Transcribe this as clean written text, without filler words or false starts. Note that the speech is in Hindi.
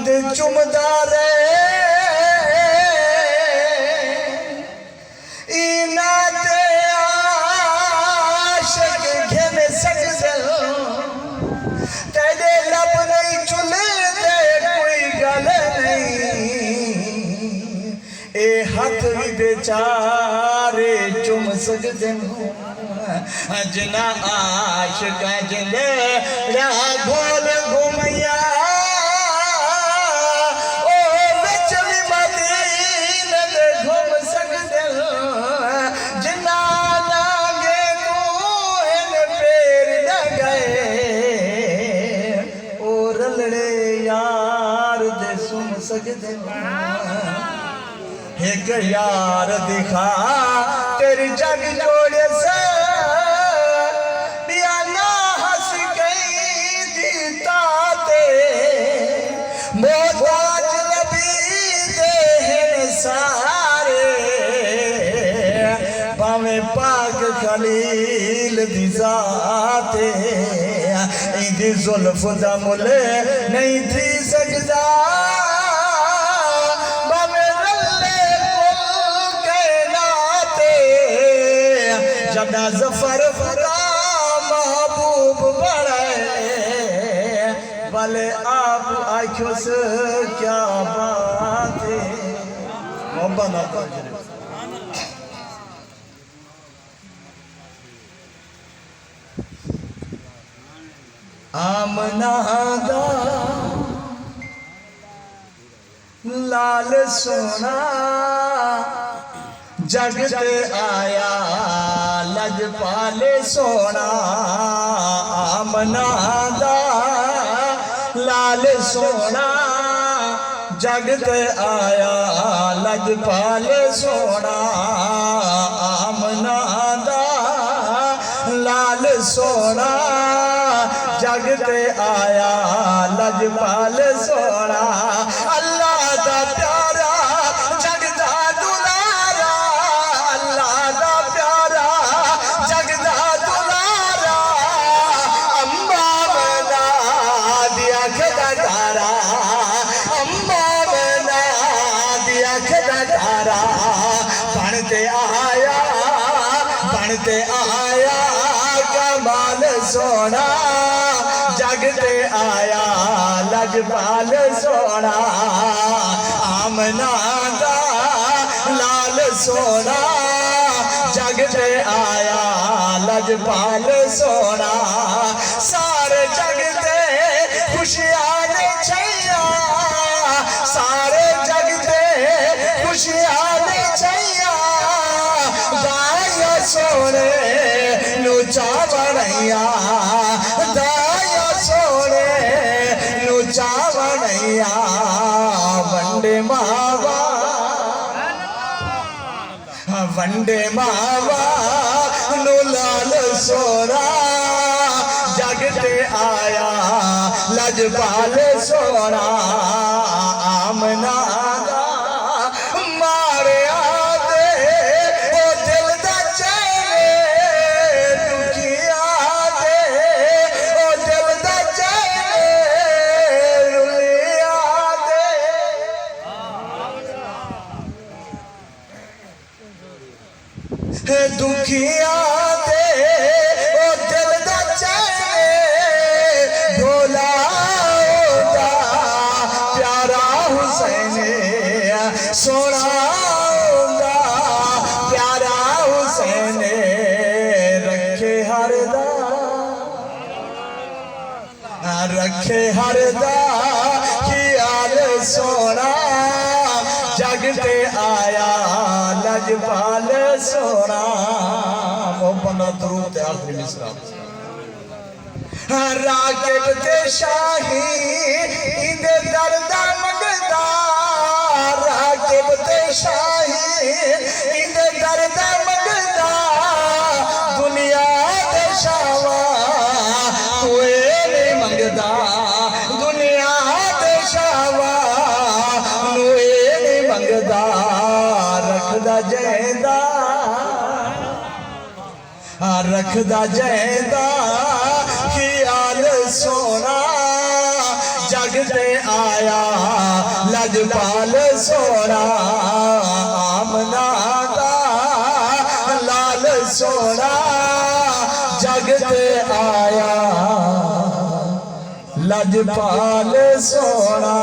चुमदा रे इना ते आशिक घिन सकदे तेरे लब नहीं चुलदे कोई गल नहीं ए हाथ भी बेचारे चुम सकदे जना आशिक जिंदे घोल घुमैया एक यार दिखा तेरी जग जोड़े से ना हंस गई जीता ते मोहताज नबी दे सारे भावे पाक खलील दी जाते इंदी जुल्फ दा मुल नहीं थी सकदा जदा जफर खुदा महबूब बड़े भले आप आँखों से क्या बात है मोहब्बत आमना दा लाल सोना जगते आया लजपाले सोना आमना दा लाल सोना जगते आया लजपाले सोना आमना दा लाल सोना जगते आया लजपाल सोना अल्लाह दा प्यारा जगदा दुलारा अल्लाह दा प्यारा जगदा दुलारा अम्मा बना दिया खदा तारा अम्मा बना दिया खदा तारा बनते आया कमाल सोना जगते आया लजपाल सोना आमना दा लाल सोना जगते आया लजपाल सोना सारे जगते खुशियां ने छैया सारे जगते खुशियां ने छैया दाया सोने नुचा बनैया दाया सोने नुचा बनैया वंडे मावा नु लाल सोना जगते आया लजपाल सोना आमना मारे आदे ओ दिल दा चैने दुखिया दे ओ दिल दा चैने रुलिया दे दुखिया दे ओ दिल दा चैने भोला होता प्यारा हुसैन सोना होता प्यारा हुसैन रखे हरदा ख्याल सोना जगते आया लजपाल सोना मोहब्बत दरूद ते आखिरी मिसरा राकिब ते शाही इंदे दर्दा मंगदा राकिब ते शाही इंदे दर्दा मंगदा दुनिया दे शावा कोई नहीं मंगदा दुनिया दे शावा कोई नहीं मंगदा रखदा जैदा जैदा ख्याल सोना जग जगते आया लजपाल सोना आमना दा लाल सोना जगते आया लजपाल सोना।